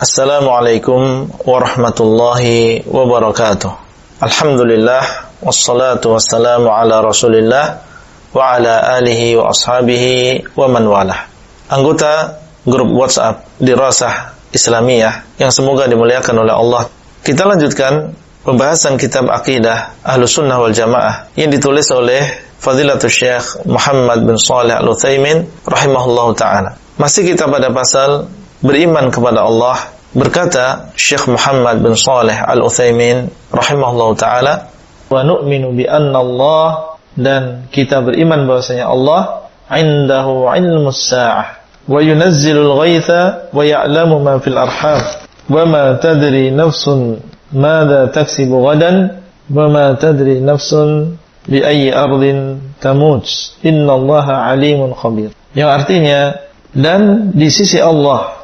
Assalamualaikum warahmatullahi wabarakatuh. Alhamdulillah, wassalatu wassalamu ala Rasulillah wa ala alihi wa ashabihi wa man walah. Anggota grup WhatsApp Dirasah Islamiyah yang semoga dimuliakan oleh Allah. Kita lanjutkan pembahasan kitab Aqidah Ahlussunnah wal Jamaah yang ditulis oleh Fadilatul Syekh Muhammad bin Shalih Al-Utsaimin rahimahullahu taala. Masih kita pada pasal beriman kepada Allah. Berkata Syekh Muhammad bin Shalih Al-Utsaimin rahimahullahu taala, wa nu'minu bi anna Allah, dan kita beriman bahwasanya Allah indahu ilmus sa'ah wa yunazzilul ghaitha wa ya'lamu ma fil arham wa ma tadri nafsun madza taksibu ghadan wa ma tadri nafsun bi ayyi ardin tamut innallaha alimun khabir. Yang artinya, dan di sisi Allah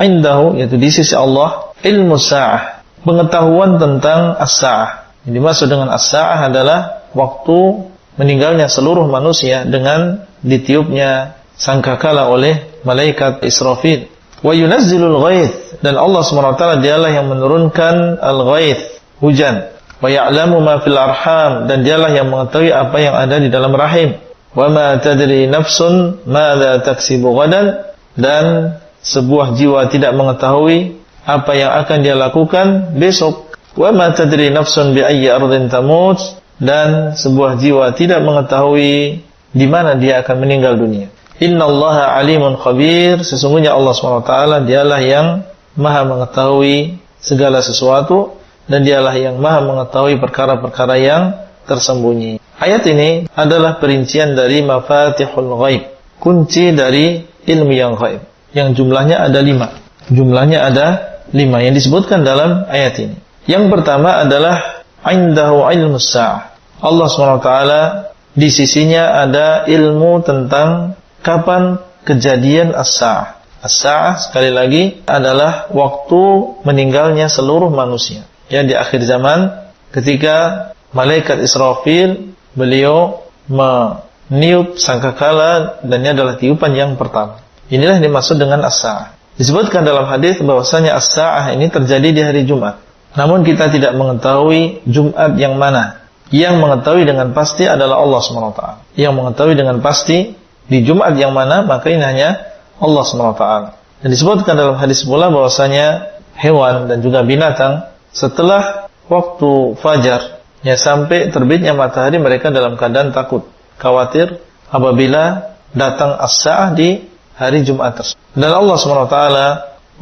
indahu, yaitu di sisi Allah, ilmu sa'ah, pengetahuan tentang as-sa'ah. Yang dimaksud dengan as-sa'ah adalah waktu meninggalnya seluruh manusia dengan ditiupnya sangkakala oleh malaikat Israfil. Wa yunazzilul ghaith, dan Allah SWT dialah yang menurunkan al-ghaith, hujan. Wa ya'lamu ma fil arham, dan dialah yang mengetahui apa yang ada di dalam rahim. Wa ma tadri nafsun madza taksibu ghadan, dan sebuah jiwa tidak mengetahui apa yang akan dia lakukan besok. Wa ma tadri nafsun bi ayyi ardin tamut, dan sebuah jiwa tidak mengetahui di mana dia akan meninggal dunia. Innallaha alimun khabir, sesungguhnya Allah SWT dialah yang maha mengetahui segala sesuatu, dan dialah yang maha mengetahui perkara-perkara yang tersembunyi. Ayat ini adalah perincian dari mafatihul ghaib, kunci dari ilmu yang ghaib, yang jumlahnya ada 5. Jumlahnya ada 5 yang disebutkan dalam ayat ini. Yang pertama adalah indahu ilmus sa'ah. Allah SWT di sisinya ada ilmu tentang kapan kejadian as-sa'ah. As-sa'ah sekali lagi adalah waktu meninggalnya seluruh manusia. Ya, di akhir zaman ketika malaikat Israfil, beliau meniup sangkakala, dan ini adalah tiupan yang pertama. Inilah yang dimaksud dengan as-sa'ah. Disebutkan dalam hadis bahwasanya as-sa'ah ini terjadi di hari Jumat. Namun kita tidak mengetahui Jumat yang mana. Yang mengetahui dengan pasti adalah Allah SWT. Yang mengetahui dengan pasti di Jumat yang mana, maka ini hanya Allah SWT. Dan disebutkan dalam hadis pula bahwasanya hewan dan juga binatang setelah waktu fajar, ya, sampai terbitnya matahari, mereka dalam keadaan takut, khawatir apabila datang as-sa'ah di hari Jumat tersebut. Dan Allah SWT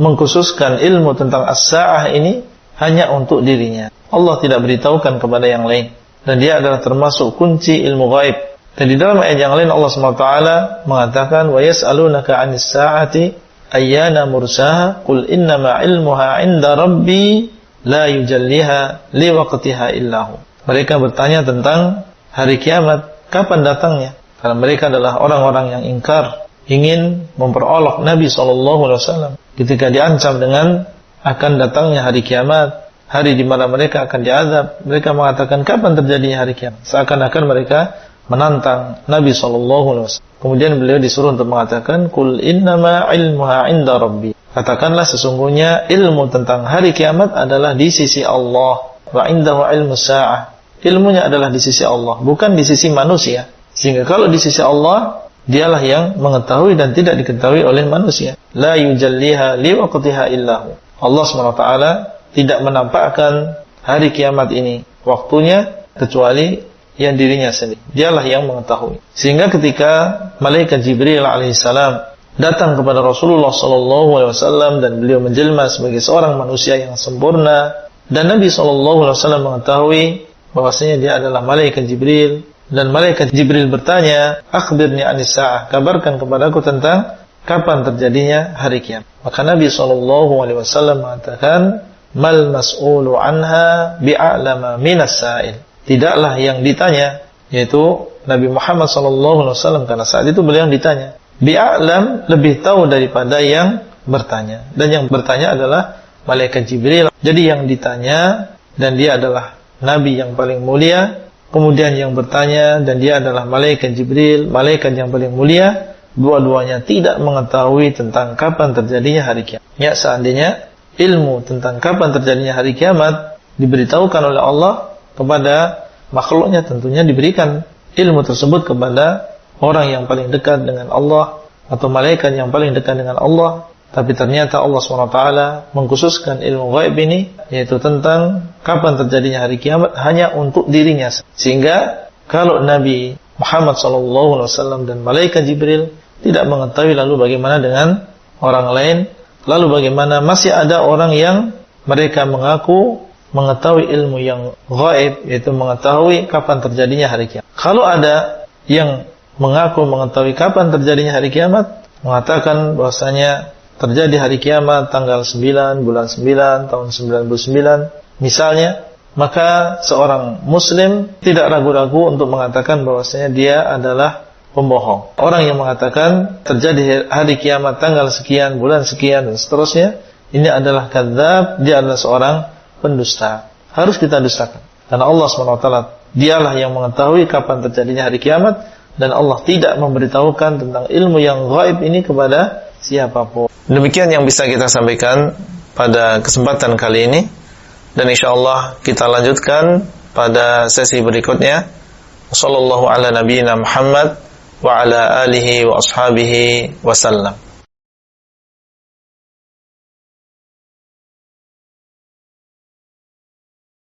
mengkhususkan ilmu tentang as-sa'ah ini hanya untuk dirinya. Allah tidak beritahukan kepada yang lain, dan dia adalah termasuk kunci ilmu ghaib. Dan di dalam ayat yang lain Allah SWT mengatakan, wa yas'alunaka 'anis sa'ati ayyana mursaha qul innama 'ilmuha 'inda rabbi la yujalliha liwaqtiha illahu. Mereka bertanya tentang hari kiamat, kapan datangnya? Karena mereka adalah orang-orang yang ingkar, ingin memperolok Nabi SAW ketika diancam dengan akan datangnya hari kiamat, hari di mana mereka akan diazab. Mereka mengatakan, kapan terjadinya hari kiamat? Seakan-akan mereka menantang Nabi SAW. Kemudian beliau disuruh untuk mengatakan, qul innama ilmuha 'inda rabbi. Katakanlah, sesungguhnya ilmu tentang hari kiamat adalah di sisi Allah. Wa 'indahu ilmus sa'ah. Ilmunya adalah di sisi Allah, bukan di sisi manusia. Sehingga kalau di sisi Allah, dialah yang mengetahui dan tidak diketahui oleh manusia. La yujalliha liwaqtiha illahu. Allah SWT tidak menampakkan hari kiamat ini, waktunya, kecuali yang dirinya sendiri. Dialah yang mengetahui. Sehingga ketika malaikat Jibril alaihissalam datang kepada Rasulullah SAW dan beliau menjelma sebagai seorang manusia yang sempurna, dan Nabi SAW mengetahui bahwasanya dia adalah malaikat Jibril, dan malaikat Jibril bertanya, akhbirni anis sa'ah, kabarkan kepadaku tentang kapan terjadinya hari kiamat. Maka Nabi SAW mengatakan, mal mas'ulu anha bi'a'lama minas sa'il. Tidaklah yang ditanya, yaitu Nabi Muhammad SAW, karena saat itu beliau yang ditanya, bi'a'lam, lebih tahu daripada yang bertanya. Dan yang bertanya adalah malaikat Jibril. Jadi yang ditanya, dan dia adalah Nabi yang paling mulia, kemudian yang bertanya, dan dia adalah malaikat Jibril, malaikat yang paling mulia, dua-duanya tidak mengetahui tentang kapan terjadinya hari kiamat. Ya, seandainya ilmu tentang kapan terjadinya hari kiamat diberitahukan oleh Allah kepada makhluknya, tentunya diberikan ilmu tersebut kepada orang yang paling dekat dengan Allah atau malaikat yang paling dekat dengan Allah. Tapi ternyata Allah SWT mengkhususkan ilmu gaib ini, yaitu tentang kapan terjadinya hari kiamat, hanya untuk dirinya. Sehingga kalau Nabi Muhammad SAW dan malaikat Jibril tidak mengetahui, lalu bagaimana dengan orang lain? Lalu bagaimana masih ada orang yang mereka mengaku mengetahui ilmu yang gaib, yaitu mengetahui kapan terjadinya hari kiamat. Kalau ada yang mengaku mengetahui kapan terjadinya hari kiamat, mengatakan bahwasanya terjadi hari kiamat tanggal 9 bulan 9 tahun 99 misalnya, maka seorang muslim tidak ragu-ragu untuk mengatakan bahwasanya dia adalah pembohong. Orang yang mengatakan terjadi hari kiamat tanggal sekian bulan sekian dan seterusnya, ini adalah kadzdzab, dia adalah seorang pendusta. Harus kita dustakan, karena Allah SWT dialah yang mengetahui kapan terjadinya hari kiamat, dan Allah tidak memberitahukan tentang ilmu yang gaib ini kepada siapapun. Demikian yang bisa kita sampaikan pada kesempatan kali ini, dan insyaallah kita lanjutkan pada sesi berikutnya. Sallallahu ala nabiyyina Muhammad wa ala alihi wa ashabihi wasallam.